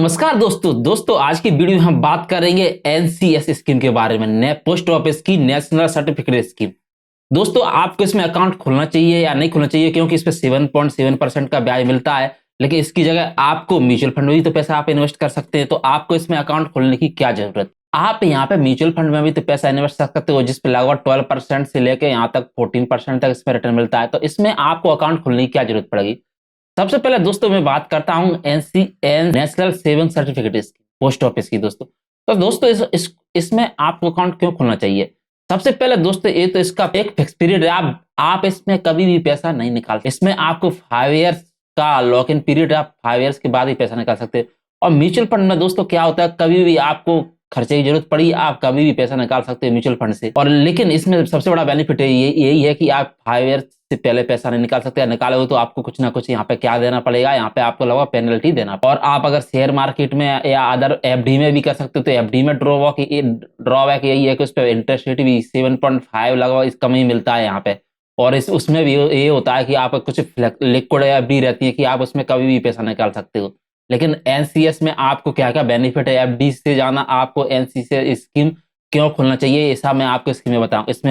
नमस्कार दोस्तों आज की वीडियो में हम बात करेंगे एनसीएस स्कीम के बारे में, ने पोस्ट ऑफिस की नेशनल सर्टिफिकेट स्कीम। दोस्तों आपको इसमें अकाउंट खोलना चाहिए या नहीं खोलना चाहिए, क्योंकि इस पे 7.7% का ब्याज मिलता है। लेकिन इसकी जगह आपको म्यूचुअल फंड में भी तो पैसा आप इन्वेस्ट कर सकते हैं, तो आपको इसमें अकाउंट खोलने की क्या जरूरत। आप यहाँ पे म्यूचुअल फंड में भी तो पैसा इन्वेस्ट कर सकते हो, जिसपे लगभग 12% से लेकर यहाँ तक 14% तक इसमें रिटर्न मिलता है। तो इसमें आपको अकाउंट खोलने की क्या जरूरत पड़ेगी। सबसे पहले दोस्तों मैं बात करता हूं NCN national saving certificate scheme post office की। तो दोस्तों इसमें आपको अकाउंट क्यों खोलना चाहिए। सबसे पहले दोस्तों ये तो इसका एक फिक्स पीरियड है, आप इसमें कभी भी पैसा नहीं निकाल, इसमें आपको 5 इयर्स का लॉक इन पीरियड है। आप 5 इयर्स के बाद ही पैसा निकाल सकते हैं। और म्यूचुअल फंड में दोस्तों क्या होता है, कभी भी आपको खर्चे की जरूरत पड़ी आप कभी भी पैसा निकाल सकते हैं म्यूचुअल फंड से। और लेकिन इसमें सबसे बड़ा बेनिफिट है यही है कि आप 5 इयर्स से पहले पैसा नहीं निकाल सकते। निकालोगे तो आपको कुछ ना कुछ यहाँ पे क्या देना पड़ेगा, यहाँ पे आपको लगा पेनल्टी देना। और आप अगर शेयर मार्केट में या अदर एफडी में भी कर सकते हो, तो एफडी में ड्रॉबैक यही है कि उस पर इंटरेस्ट रेट भी 7.5 लगभग इस कम ही मिलता है यहाँ पे। और उसमें भी ये होता है कि आप कुछ लिक्विड एफडी रहती है कि आप उसमें कभी भी पैसा निकाल सकते हो। लेकिन एनसीएस में आपको क्या क्या बेनिफिट है, एफडी से जाना आपको एनसीएस स्कीम क्यों खोलना चाहिए, ऐसा मैं आपको इसमें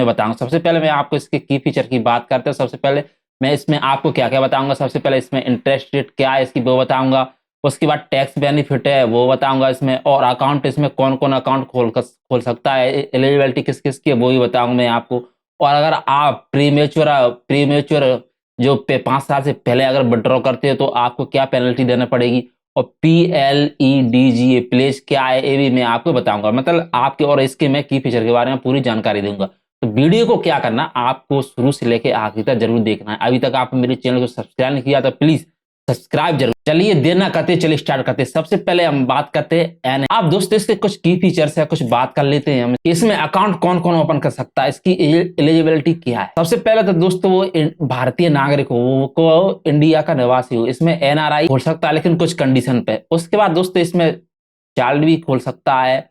बताऊंगा। सबसे पहले मैं आपको इसके की फीचर की बात करते हैं। सबसे पहले मैं इसमें आपको क्या क्या बताऊंगा। सबसे पहले इसमें इंटरेस्ट रेट क्या है इसकी वो बताऊंगा। उसके बाद टैक्स बेनिफिट है वो बताऊंगा इसमें। और अकाउंट इसमें कौन कौन अकाउंट खोल सकता है, एलिजिबिलिटी किस किस की है वो भी बताऊंगा मैं आपको। और अगर आप प्रीमेच्योर जो 5 साल से पहले अगर विड्रॉ करते हो तो आपको क्या पेनल्टी देना पड़ेगी। और PLEDGA प्लेस क्या है ये भी मैं आपको बताऊंगा। मतलब आपके और इसके मैं की फीचर के बारे में पूरी जानकारी दूंगा। तो वीडियो को क्या करना, आपको शुरू से लेके आखिर तक जरूर देखना है। अभी तक आप मेरे चैनल को सब्सक्राइब नहीं किया तो प्लीज सब्सक्राइब जरूर। चलिए देर ना करते चलिए स्टार्ट करते। सबसे पहले हम बात करते हैं आप दोस्तों इसके कुछ की फीचर्स है, कुछ बात कर लेते हैं हम। इसमें अकाउंट कौन कौन ओपन कर सकता है, इसकी एलिजिबिलिटी क्या है। सबसे पहले तो दोस्तों वो भारतीय नागरिक हो, वो इंडिया का निवासी हो, इसमें NRI खोल सकता है लेकिन कुछ कंडीशन पे। उसके बाद दोस्तों इसमें चाइल्ड भी खोल सकता है,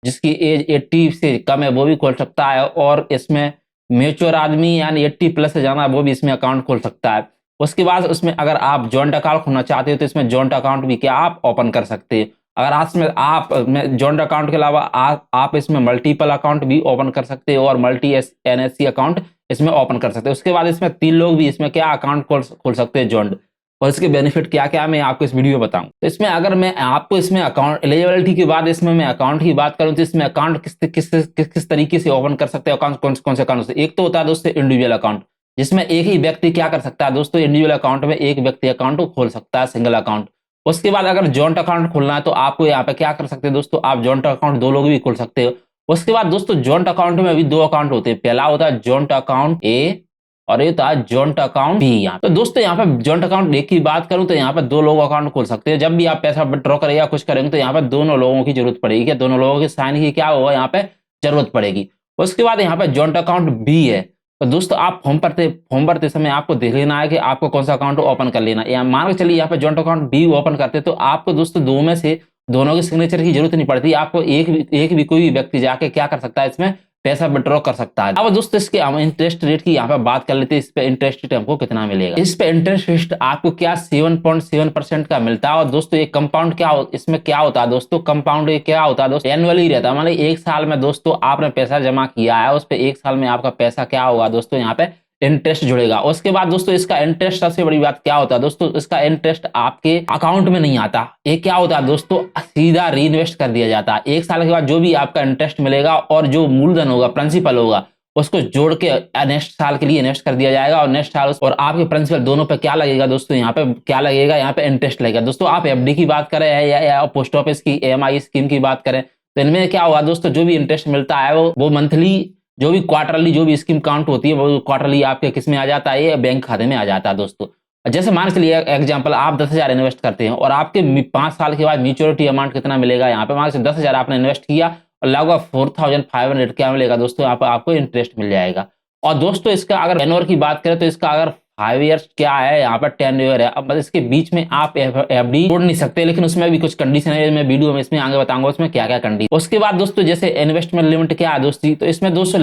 जिसकी एज 80 से कम है वो भी खोल सकता है। और इसमें मेच्योर आदमी यानी 80+ से जाना वो भी इसमें अकाउंट खोल सकता है। उसके बाद उसमें अगर आप जॉइंट अकाउंट खोलना चाहते हो तो इसमें जॉइंट अकाउंट भी क्या आप ओपन कर सकते हैं। अगर आप जॉइंट अकाउंट के अलावा आप इसमें मल्टीपल अकाउंट भी ओपन कर सकते हो और मल्टी NSC अकाउंट इसमें ओपन कर सकते हो। उसके बाद इसमें 3 लोग भी इसमें क्या अकाउंट खोल सकते हैं जॉइंट। और इसके बेनिफिट क्या क्या मैं आपको इस वीडियो में बताऊं। तो इसमें अगर मैं आपको इसमें अकाउंट एलिजिबिलिटी के बाद इसमें मैं अकाउंट की बात करूं तो इसमें अकाउंट किस तरीके से ओपन कर सकते हैं, अकाउंट कौन से अकाउंट से। एक तो होता है दोस्तों इंडिविजुअल अकाउंट, जिसमें एक ही व्यक्ति क्या कर सकता है दोस्तों, इंडिविजुअल अकाउंट में एक व्यक्ति अकाउंट को खोल सकता है, सिंगल अकाउंट। उसके बाद अगर जॉइंट अकाउंट खोलना है तो आपको यहाँ पे क्या कर सकते हैं दोस्तों, आप जॉइंट अकाउंट 2 लोग भी खोल सकते हो। उसके बाद दोस्तों जॉइंट अकाउंट में भी 2 अकाउंट होते हैं, पहला होता है जॉइंट अकाउंट ए और ये था जॉइंट अकाउंट बी। यहाँ तो दोस्तों यहाँ पे जॉइंट अकाउंट ए की बात करूं तो यहाँ पे 2 लोग अकाउंट खोल सकते हैं। जब भी आप पैसा विड्रॉ करेंगे या कुछ करेंगे तो यहाँ पे दोनों लोगों की जरूरत पड़ेगी, क्या दोनों लोगों के साइन की क्या होगा यहाँ पे जरूरत पड़ेगी। उसके बाद यहाँ पे जॉइंट अकाउंट बी है। तो दोस्तों आप फॉर्म भरते समय आपको देख लेना है कि आपको कौन सा अकाउंट ओपन कर लेना है। मान के चलिए यहाँ पे जॉइंट अकाउंट बी ओपन करते तो आपको दोस्तों 2 में से दोनों के सिग्नेचर की जरूरत नहीं पड़ती। आपको एक भी कोई भी व्यक्ति जाके क्या कर सकता है, इसमें पैसा विड्रॉ कर सकता है। अब दोस्तों इसके हम इंटरेस्ट रेट की यहाँ पे बात कर लेते हैं। इस पे इंटरेस्ट रेट हमको कितना मिलेगा। इस पे इंटरेस्ट रेट आपको क्या 7.7% का मिलता है। और दोस्तों ये कंपाउंड इसमें क्या होता है दोस्तों, कंपाउंड क्या होता है दोस्तों, एनुअली रहता है। मतलब 1 साल में दोस्तों आपने पैसा जमा किया है, उस पर 1 साल में आपका पैसा क्या होगा दोस्तों, यहाँ पे इंटरेस्ट जुड़ेगा। उसके बाद दोस्तों इसका इंटरेस्ट सबसे बड़ी बात क्या होता है दोस्तों, इसका इंटरेस्ट आपके अकाउंट में नहीं आता। ये क्या होता है दोस्तों, सीधा री इन्वेस्ट कर दिया जाता है। 1 साल के बाद जो भी आपका इंटरेस्ट मिलेगा और जो मूलधन होगा, प्रिंसिपल होगा, उसको जोड़ के नेक्स्ट साल के लिए इन्वेस्ट कर दिया जाएगा। और नेक्स्ट साल और आपके प्रिंसिपल दोनों पे क्या लगेगा दोस्तों, यहाँ पे क्या लगेगा, यहाँ पे इंटरेस्ट लगेगा। दोस्तों आप एफडी की बात करें या पोस्ट ऑफिस की EMI स्कीम की बात करें तो इनमें क्या होगा दोस्तों, जो भी इंटरेस्ट मिलता है वो मंथली, जो भी क्वार्टरली जो भी स्कीम काउंट होती है वो क्वार्टरली आपके किस में आ जाता है, ये बैंक खाते में आ जाता है दोस्तों। जैसे मान के चलिए एग्जांपल, आप 10,000 इन्वेस्ट करते हैं और आपके 5 साल के बाद मैच्योरिटी अमाउंट कितना मिलेगा। यहाँ पे मान से 10,000 आपने इन्वेस्ट किया और लगभग 4,500 क्या मिलेगा दोस्तों, आपको इंटरेस्ट मिल जाएगा। और दोस्तों इसका अगर टेन्योर की बात करें तो इसका अगर 5 इयर्स क्या है, यहाँ पर 10 ईयर है। अब इसके बीच में आप एफडी जोड़ नहीं सकते, लेकिन उसमें भी कुछ कंडीशन है, मैं वीडियो में इसमें आगे बताऊंगा उसमें क्या क्या कंडीशन। उसके बाद दोस्तों जैसे इन्वेस्टमेंट लिमिट क्या है दोस्तों, तो इसमें दोस्तों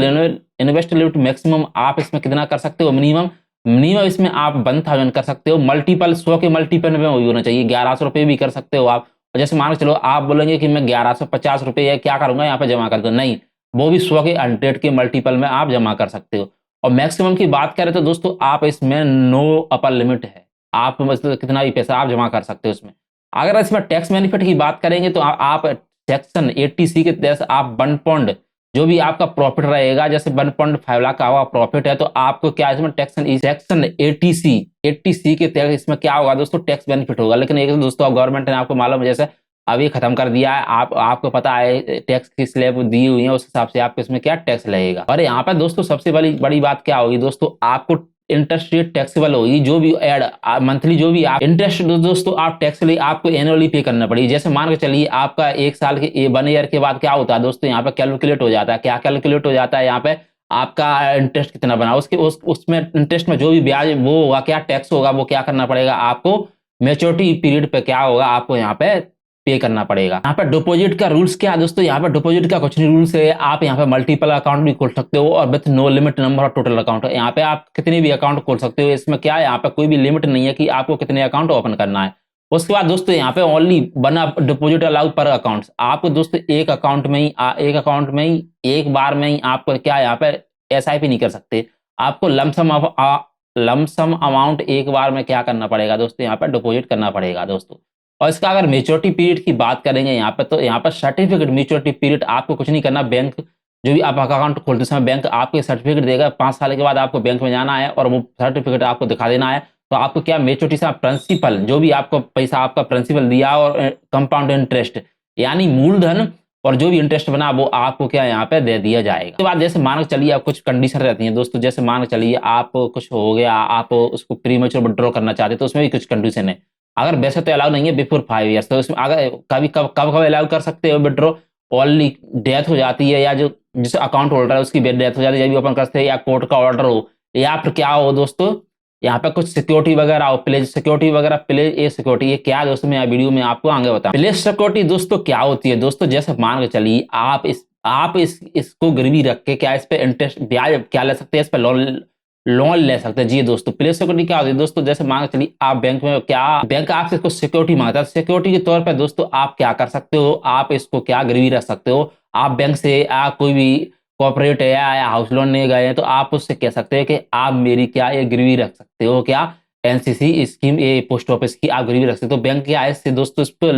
इन्वेस्ट लिमिट मैक्सिमम आप इसमें कितना कर सकते हो, मिनिमम इसमें आप 1,000 कर सकते हो। मल्टीपल 100 के मल्टीपल में वही होना चाहिए, 1100 रुपये भी कर सकते हो आप। और जैसे मान के चलो आप बोलेंगे कि मैं 1150 रुपये या क्या करूंगा यहाँ पे जमा कर दो, नहीं, वो भी 100 के 100 के मल्टीपल में आप जमा कर सकते हो। और मैक्सिमम की बात करें तो दोस्तों आप इसमें नो अपर लिमिट है, आप मतलब कितना भी पैसा आप जमा कर सकते हो इसमें। अगर इसमें टैक्स बेनिफिट की बात करेंगे तो आप सेक्शन 80C के तहत आप 1 पॉइंट जो भी आपका प्रॉफिट रहेगा, जैसे 1.5 लाख का प्रॉफिट है, तो आपको क्या इसमें सेक्शन 80C के तहत इसमें क्या होगा दोस्तों, टैक्स बेनिफिट होगा। लेकिन एक दोस्तों गवर्नमेंट ने आपको मालूम है जैसे अभी खत्म कर दिया है, आपको पता है टैक्स की स्लैब दी हुई है, उस हिसाब से आपको इसमें क्या टैक्स लगेगा। और यहाँ पर दोस्तों सबसे बड़ी बात क्या होगी दोस्तों, आपको इंटरेस्ट रेट टैक्सेबल होगी, जो भी एड मंथली जो भी आप इंटरेस्ट दोस्तों आप टैक्स लिए आपको एनुअली पे करना पड़ेगी। जैसे मान के चलिए आपका 1 साल के 1 ईयर के बाद क्या होता है दोस्तों, यहाँ पे कैलकुलेट हो जाता है, क्या कैलकुलेट हो जाता है यहाँ पे, आपका इंटरेस्ट कितना बना उसके उसमें इंटरेस्ट में जो भी ब्याज वो होगा, क्या टैक्स होगा, वो क्या करना पड़ेगा आपको मैच्योरिटी पीरियड पे क्या होगा आपको यहाँ पे पे करना पड़ेगा। यहाँ पे डिपॉजिट का रूल्स क्या है दोस्तों, यहाँ पे डिपॉजिट का कुछ नहीं रूल्स है, आप यहाँ पे मल्टीपल अकाउंट भी खोल सकते हो और with no limit number of total account. यहाँ पे आप कितने भी अकाउंट खोल सकते हो, इसमें क्या है यहाँ पे कोई भी लिमिट नहीं है कि आपको कितने अकाउंट ओपन करना है। उसके बाद दोस्तों यहाँ पे ओनली 1 डिपॉजिट अलाउ पर अकाउंट, आपको दोस्तों एक अकाउंट में ही एक बार में ही आपको क्या यहाँ पे SIP नहीं कर सकते, आपको लमसम अमाउंट एक बार में क्या करना पड़ेगा दोस्तों, यहाँ पे डिपॉजिट करना पड़ेगा दोस्तों। और इसका अगर मेच्योरिटी पीरियड की बात करेंगे यहाँ पे, तो यहाँ पर सर्टिफिकेट मेच्योरिटी पीरियड आपको कुछ नहीं करना, बैंक जो भी आप अकाउंट खोलते समय बैंक आपको सर्टिफिकेट देगा, 5 साल के बाद आपको बैंक में जाना है और वो सर्टिफिकेट आपको दिखा देना है। तो आपको क्या मेच्योरिटी से प्रिंसिपल जो भी आपको पैसा आपका प्रिंसिपल दिया और कंपाउंड इंटरेस्ट यानी मूलधन और जो भी इंटरेस्ट बना वो आपको क्या यहाँ पे दे दिया जाएगा। उसके बाद जैसे मान के चलिए आप कुछ कंडीशन रहती हैं दोस्तों, जैसे मान के चलिए आप कुछ हो गया, आप उसको प्रीमेच्योर विड्रॉ करना चाहते तो उसमें भी कुछ कंडीशन है। अगर वैसे तो अलाउ नहीं है बिफोर 5 ईयर्स, तो उसमें अगर कब अलाउ कर सकते हो विड्रॉ, ओनली डेथ हो जाती है या जो जिस अकाउंट होल्डर है उसकी डेथ हो जाती है, जब भी ओपन करते हैं, या कोर्ट का ऑर्डर हो, या फिर क्या हो दोस्तों यहाँ पे कुछ सिक्योरिटी वगैरह हो, प्लेज सिक्योरिटी वगैरह, प्लेज ए सिक्योरिटी, ये क्या है दोस्तों मैं वीडियो में आपको आगे बताऊं। प्लेज सिक्योरिटी दोस्तों क्या होती है दोस्तों, जैसे मान के चलिए आप इसको गिरवी रख के क्या इस पे इंटरेस्ट ब्याज क्या ले सकते हैं, इस पे लोन ले सकते हैं। जी दोस्तों, प्लेज सिक्योरिटी क्या होती है दोस्तों, जैसे मान के चलिए आप बैंक में क्या बैंक आपसे इसको सिक्योरिटी मांगता है, सिक्योरिटी के तौर पर दोस्तों आप क्या कर सकते हो, आप इसको क्या गिरवी रख सकते हो, आप बैंक से कोई भी कॉर्पोरेट है या हाउस लोन नहीं गए हैं तो आप उससे कह सकते हैं कि आप मेरी क्या ये गिरवी रख सकते हो, क्या NCC स्कीम, ये पोस्ट ऑफिस की आप गिरवी रख सकते हो। बैंक क्या है इससे दोस्तों इस पे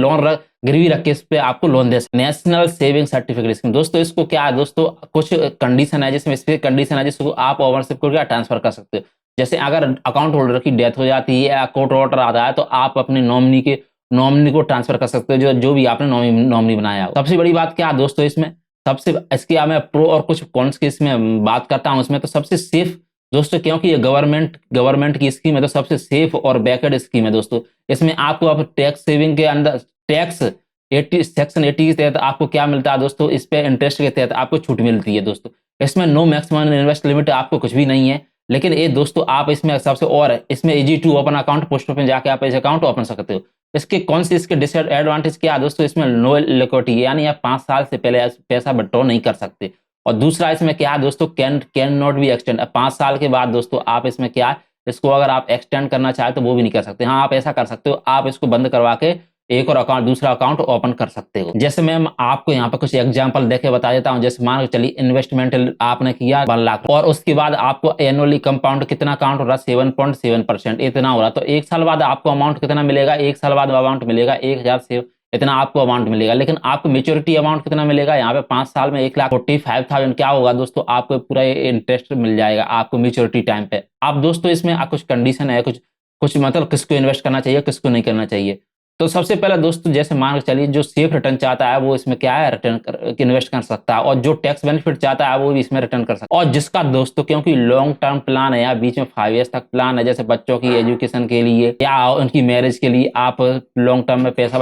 गिरवी रख के इस पे आपको लोन दे सकते। नेशनल सेविंग सर्टिफिकेट स्कीम दोस्तों, इसको क्या है दोस्तों, कुछ कंडीशन है जिसमें इस कंडीशन है जिसको आप ओवरशिप को क्या ट्रांसफर कर सकते हो। जैसे अगर अकाउंट होल्डर की डेथ हो जाती है या कोर्ट ऑर्डर आता है तो आप अपने नॉमिनी को ट्रांसफर कर सकते हो, जो भी आपने नॉमिनी बनाया हो। सबसे बड़ी बात क्या है दोस्तों इसमें, सबसे इसके मैं प्रो और कुछ कॉन्स की इसमें बात करता हूं। इसमें तो सबसे सेफ दोस्तों, क्योंकि ये गवर्नमेंट की स्कीम है तो सबसे सेफ और बैकवर्ड स्कीम है दोस्तों। इसमें आपको आप टैक्स सेविंग के अंदर टैक्स 80 सेक्शन 80 के तहत आपको क्या मिलता है दोस्तों, इस पे इंटरेस्ट के तहत आपको छूट मिलती है दोस्तों। इसमें नो मैक्सिमम इन्वेस्ट लिमिट आपको कुछ भी नहीं है, लेकिन ये दोस्तों आप इसमें सबसे और इसमें easy to open account, post office में जाके आप ऐसे अकाउंट ओपन सकते हो। इसके कौन से इसके डिसएडवांटेज क्या है दोस्तों, इसमें नो लिक्विडिटी यानी आप 5 साल से पहले पैसा विड्रॉ नहीं कर सकते। और दूसरा इसमें क्या है दोस्तों, कैन नॉट बी एक्सटेंड, 5 साल के बाद दोस्तों आप इसमें क्या है इसको अगर आप एक्सटेंड करना चाहे तो वो भी नहीं कर सकते। हाँ आप ऐसा कर सकते हो, आप इसको बंद करवा के एक और अकाउंट दूसरा अकाउंट ओपन कर सकते हो। जैसे मैं आपको यहाँ पर कुछ एग्जांपल देके बता देता हूँ। जैसे मान के चलिए इन्वेस्टमेंट आपने किया 1 लाख और उसके बाद आपको एनुअली कंपाउंड कितना अकाउंट हो रहा है 7.7% इतना हो रहा, तो 1 साल बाद आपको अमाउंट कितना मिलेगा, 1 साल बाद अमाउंट मिलेगा 1000 से इतना आपको अमाउंट मिलेगा। लेकिन आपको मेच्योरिटी अमाउंट कितना मिलेगा यहाँ पे 5 साल में 1,45,000 क्या होगा दोस्तों, आपको पूरा इंटरेस्ट मिल जाएगा आपको मेच्योरिटी टाइम पे। आप दोस्तों इसमें कुछ कंडीशन है, कुछ मतलब किसको इन्वेस्ट करना चाहिए किसको नहीं करना चाहिए। तो सबसे पहले दोस्तों जैसे मान के चलिए जो सेफ रिटर्न चाहता है वो इसमें क्या है रिटर्न इन्वेस्ट कर सकता है, और जो टैक्स बेनिफिट चाहता है वो भी इसमें रिटर्न कर सकता है। और जिसका दोस्तों क्योंकि लॉन्ग टर्म प्लान है या बीच में 5 ईयर्स तक प्लान है, जैसे बच्चों की एजुकेशन के लिए या उनकी मैरिज के लिए आप लॉन्ग टर्म में पैसा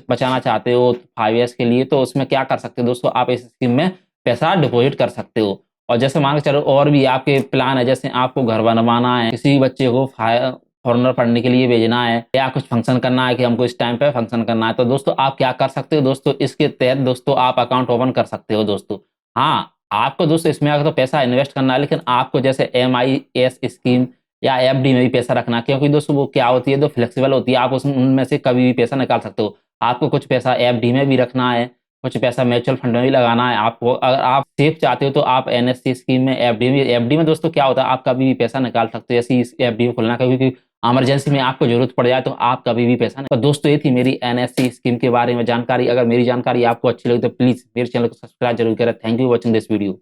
बचाना चाहते हो 5 ईयर्स के लिए, तो उसमें क्या कर सकते हो दोस्तों, आप इस स्कीम में पैसा डिपॉजिट कर सकते हो। और जैसे मान के चलो और भी आपके प्लान है, जैसे आपको घर बनवाना है, किसी बच्चे को फॉरेनर पढ़ने के लिए भेजना है, या कुछ फंक्शन करना है कि हमको इस टाइम पे फंक्शन करना है, तो दोस्तों आप क्या कर सकते हो दोस्तों, इसके तहत दोस्तों आप अकाउंट ओपन कर सकते हो दोस्तों। हाँ आपको दोस्तों इसमें अगर तो पैसा इन्वेस्ट करना है, लेकिन आपको जैसे MIS स्कीम या FD में भी पैसा रखना है, क्योंकि दोस्तों वो क्या होती है तो फ्लेक्सिबल होती है, आप उनमें से कभी भी पैसा निकाल सकते हो। आपको कुछ पैसा एफडी में भी रखना है, कुछ पैसा म्यूचुअल फंड में भी लगाना है आपको। अगर आप सेफ चाहते हो तो आप एनएससी स्कीम में, एफडी में दोस्तों क्या होता है, आप कभी भी पैसा निकाल सकते हो। ऐसी एफडी में खुलना, क्योंकि इमरजेंसी में आपको जरूरत पड़ जाए तो आप कभी भी पैसा। तो दोस्तों ये थी मेरी एनएससी स्कीम के बारे में जानकारी। अगर मेरी जानकारी आपको अच्छी लगी तो प्लीज मेरे चैनल को सब्सक्राइब जरूर करें। Thank you watching this video.